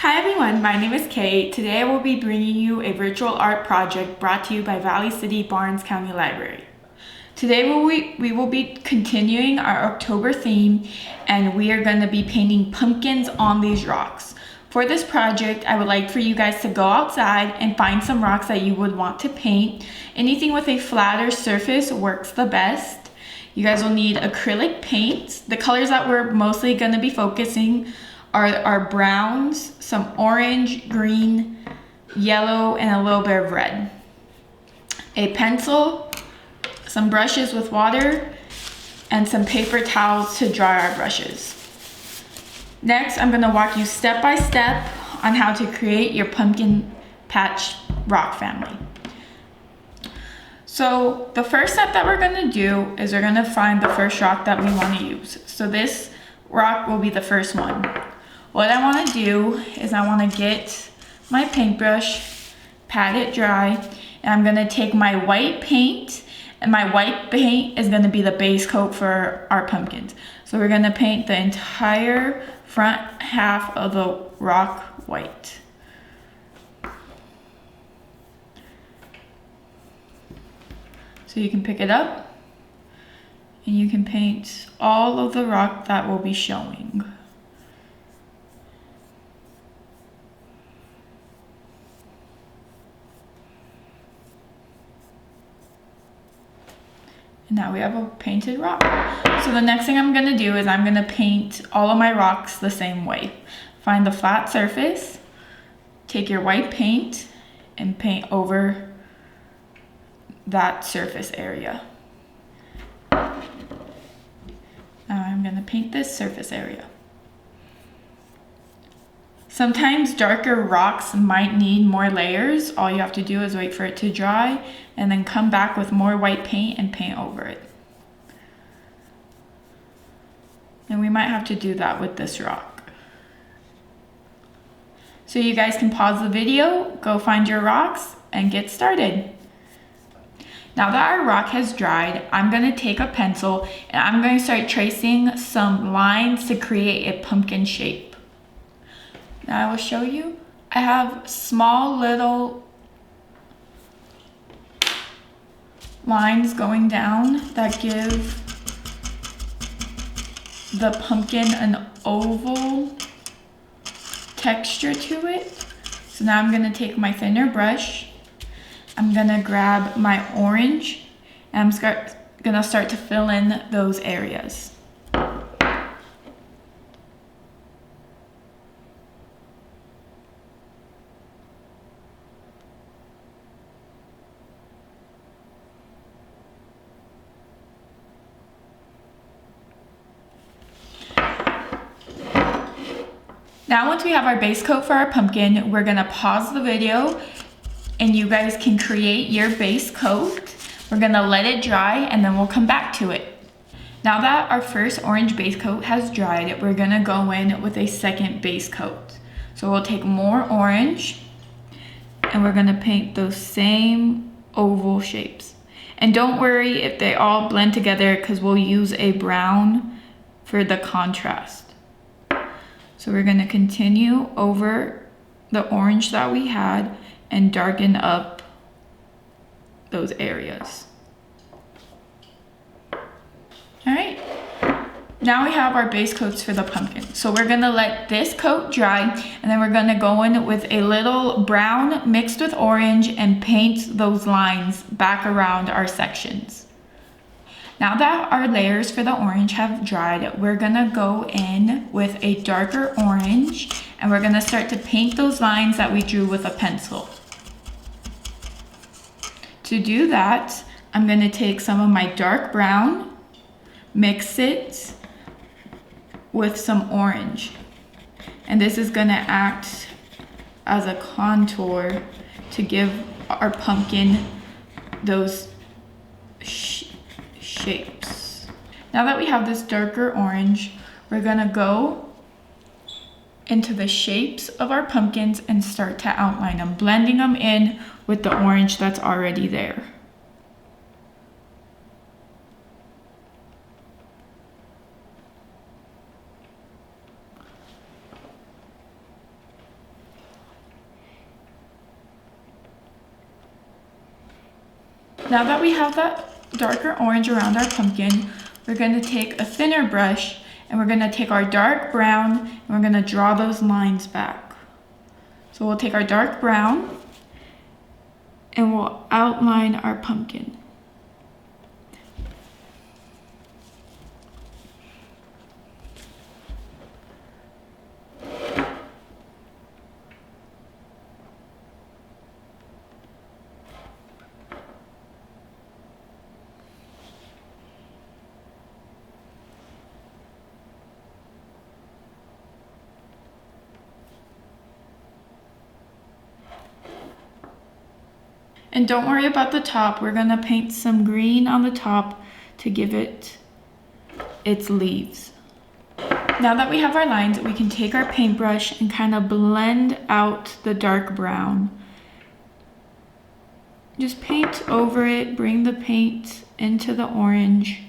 Hi everyone, my name is Kate. Today I will be bringing you a virtual art project brought to you by Valley City Barnes County Library. Today we will be continuing our October theme, and we are going to be painting pumpkins on these rocks. For this project, I would like for you guys to go outside and find some rocks that you would want to paint. Anything with a flatter surface works the best. You guys will need acrylic paints. The colors that we're mostly going to be focusing are browns, some orange, green, yellow, and a little bit of red. A pencil, some brushes with water, and some paper towels to dry our brushes. Next, I'm going to walk you step by step on how to create your pumpkin patch rock family. So the first step that we're going to do is we're going to find the first rock that we want to use. So this rock will be the first one. What I want to do is I want to get my paintbrush, pat it dry, and I'm going to take my white paint, and my white paint is going to be the base coat for our pumpkins. So we're going to paint the entire front half of the rock white. So you can pick it up and you can paint all of the rock that will be showing. And now we have a painted rock. So the next thing I'm gonna do is I'm gonna paint all of my rocks the same way. Find the flat surface, take your white paint and paint over that surface area. Now I'm going to paint this surface area. Sometimes darker rocks might need more layers. All you have to do is wait for it to dry and then come back with more white paint and paint over it. And we might have to do that with this rock. So you guys can pause the video, go find your rocks, and get started. Now that our rock has dried, I'm going to take a pencil and I'm going to start tracing some lines to create a pumpkin shape. Now I will show you. I have small little lines going down that give the pumpkin an oval texture to it. So now I'm going to take my thinner brush. I'm gonna grab my orange and I'm gonna start to fill in those areas. Now once we have our base coat for our pumpkin, we're gonna pause the video and you guys can create your base coat. We're gonna let it dry and then we'll come back to it. Now that our first orange base coat has dried, we're gonna go in with a second base coat. So we'll take more orange and we're gonna paint those same oval shapes. And don't worry if they all blend together because we'll use a brown for the contrast. So we're gonna continue over the orange that we had and darken up those areas. All right, now we have our base coats for the pumpkin. So we're gonna let this coat dry and then we're gonna go in with a little brown mixed with orange and paint those lines back around our sections. Now that our layers for the orange have dried, we're gonna go in with a darker orange and we're gonna start to paint those lines that we drew with a pencil. To do that, I'm going to take some of my dark brown, mix it with some orange. And this is going to act as a contour to give our pumpkin those shapes. Now that we have this darker orange, we're going to go into the shapes of our pumpkins and start to outline them, blending them in with the orange that's already there. Now that we have that darker orange around our pumpkin, we're going to take a thinner brush and we're going to take our dark brown and we're going to draw those lines back. So we'll take our dark brown and we'll outline our pumpkin. And don't worry about the top. We're gonna paint some green on the top to give it its leaves. Now that we have our lines, we can take our paintbrush and kind of blend out the dark brown. Just paint over it, bring the paint into the orange.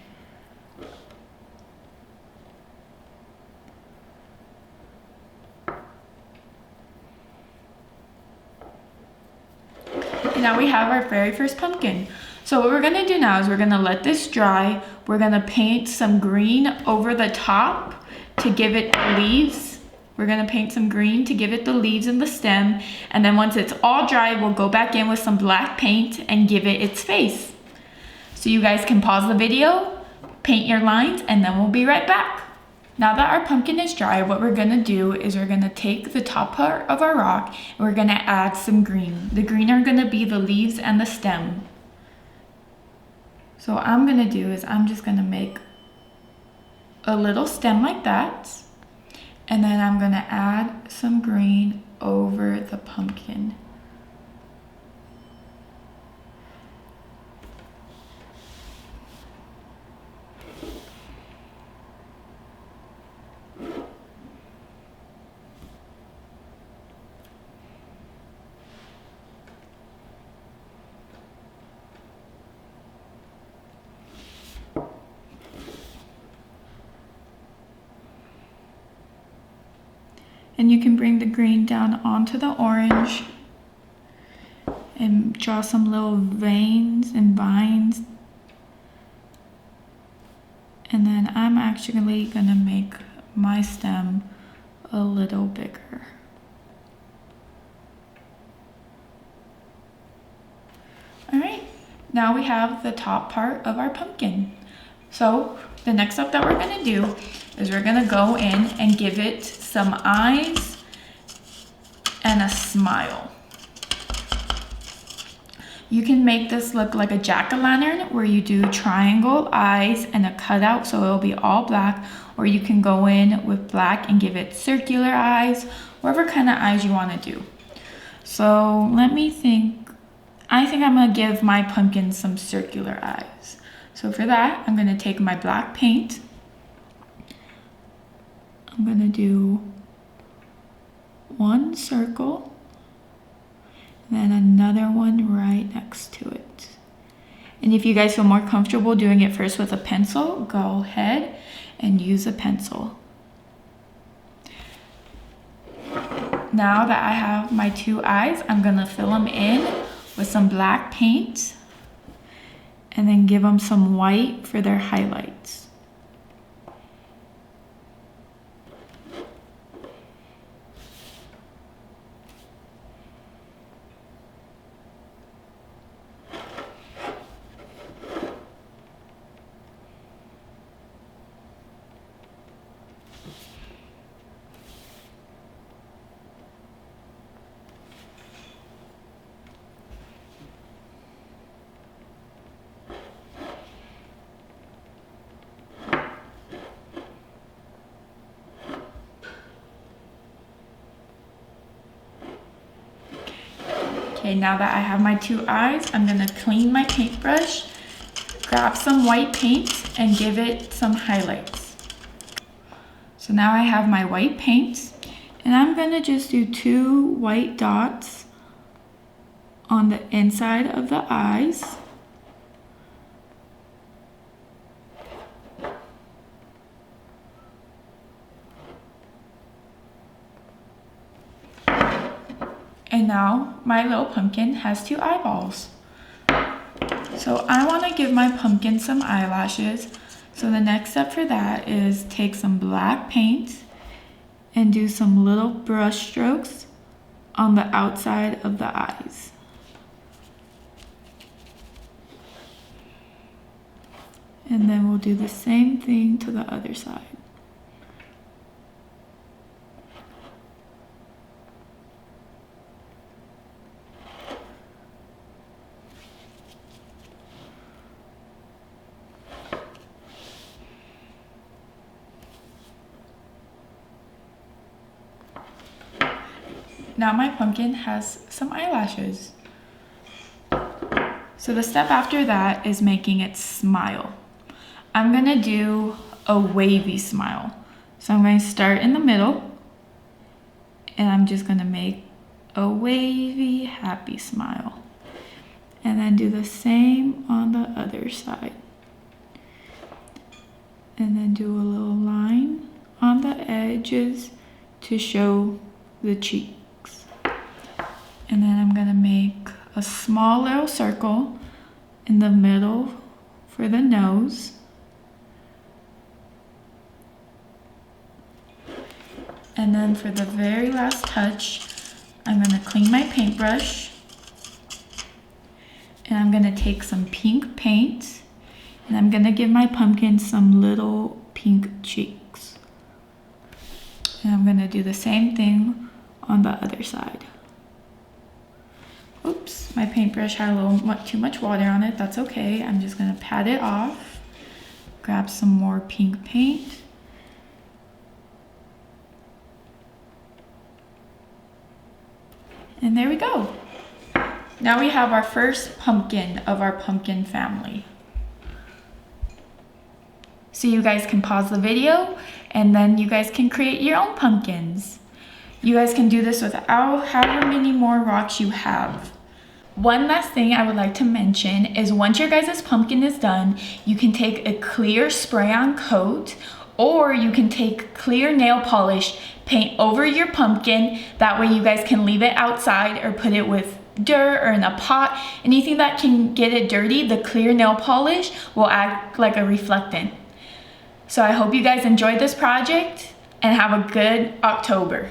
Now we have our very first pumpkin. So what we're gonna do now is we're gonna let this dry. We're gonna paint some green over the top to give it leaves. We're gonna paint some green to give it the leaves and the stem. And then once it's all dry, we'll go back in with some black paint and give it its face. So you guys can pause the video, paint your lines, and then we'll be right back. Now that our pumpkin is dry, what we're gonna do is we're gonna take the top part of our rock and we're gonna add some green. The green are gonna be the leaves and the stem. So what I'm gonna do is I'm just gonna make a little stem like that. And then I'm gonna add some green over the pumpkin. And you can bring the green down onto the orange and draw some little veins and vines. And then I'm actually gonna make my stem a little bigger. All right, now we have the top part of our pumpkin. So the next step that we're gonna do is we're gonna go in and give it some eyes and a smile. You can make this look like a jack-o'-lantern where you do triangle eyes and a cutout so it'll be all black, or you can go in with black and give it circular eyes, whatever kind of eyes you want to do. So let me think. I think I'm gonna give my pumpkin some circular eyes. So for that, I'm gonna take my black paint. I'm gonna do one circle, and then another one right next to it. And if you guys feel more comfortable doing it first with a pencil, go ahead and use a pencil. Now that I have my two eyes, I'm gonna fill them in with some black paint and then give them some white for their highlights. Okay, now that I have my two eyes, I'm gonna clean my paintbrush, grab some white paint, and give it some highlights. So now I have my white paint, and I'm gonna just do two white dots on the inside of the eyes. And now my little pumpkin has two eyeballs. So I want to give my pumpkin some eyelashes. So the next step for that is take some black paint and do some little brush strokes on the outside of the eyes. And then we'll do the same thing to the other side. Now my pumpkin has some eyelashes. So the step after that is making it smile. I'm gonna do a wavy smile. So I'm going to start in the middle and I'm just gonna make a wavy, happy smile. And then do the same on the other side. And then do a little line on the edges to show the cheeks. And then I'm gonna make a small little circle in the middle for the nose. And then for the very last touch, I'm gonna clean my paintbrush. And I'm gonna take some pink paint and I'm gonna give my pumpkin some little pink cheeks. And I'm gonna do the same thing on the other side. Oops, my paintbrush had a little too much water on it. That's okay. I'm just gonna pat it off. Grab some more pink paint. And there we go. Now we have our first pumpkin of our pumpkin family. So you guys can pause the video and then you guys can create your own pumpkins. You guys can do this without however many more rocks you have. One last thing I would like to mention is once your guys' pumpkin is done, you can take a clear spray-on coat or you can take clear nail polish, paint over your pumpkin. That way you guys can leave it outside or put it with dirt or in a pot. Anything that can get it dirty, the clear nail polish will act like a reflectant. So I hope you guys enjoyed this project and have a good October.